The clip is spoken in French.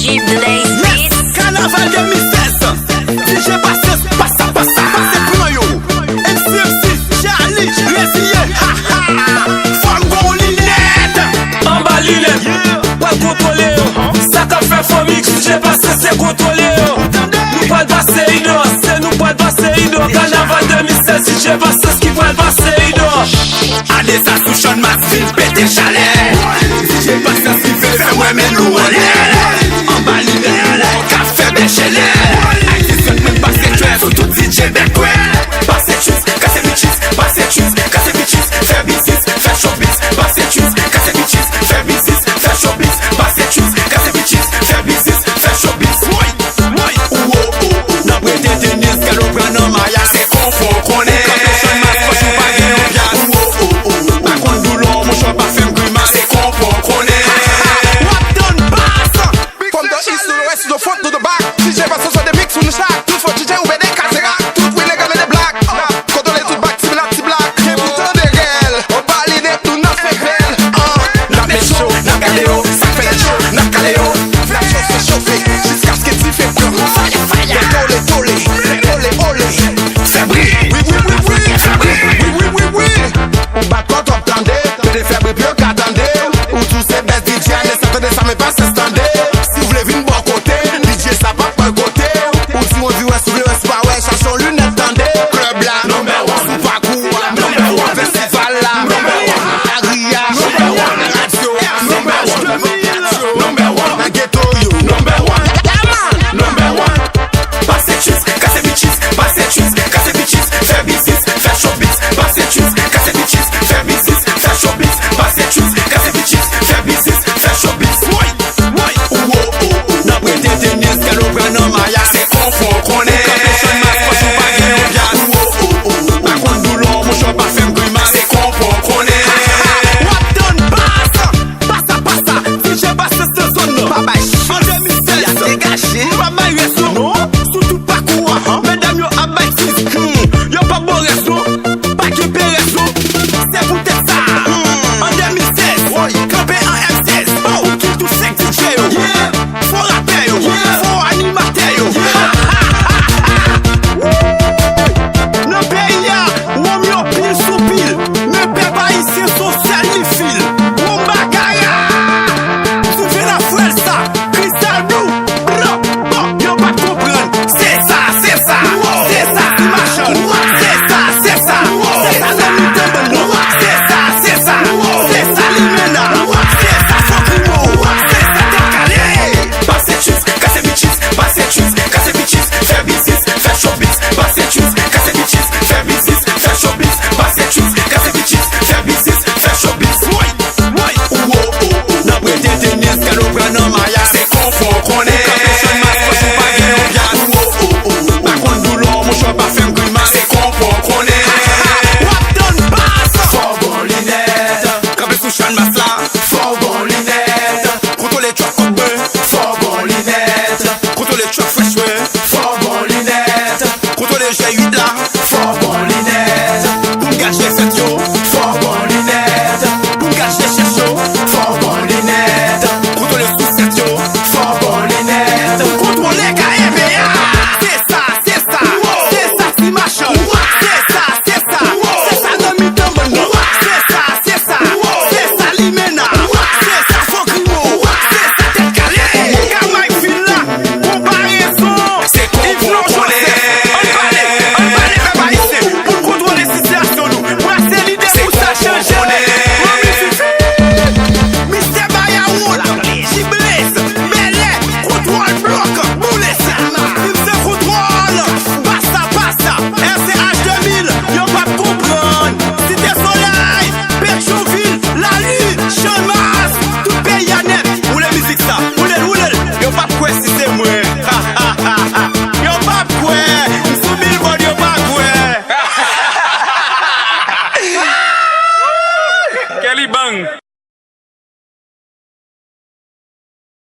DJ Blaze Beats. Carnaval 2016. DJ Passes, passa. Passez pour nous. MC, Charlie, Resier. Fango Linette. En bas Linette. Ouais, contrôler. Ça qu'a fait Fomix. DJ Passes, c'est contrôler. Nous pas de passer indoor. C'est nous pas de passer indoor. Carnaval 2016. DJ Passes qui va passer indoor. A des assouchons massifs, pété chalet. DJ Passes qui fait moi mais nous on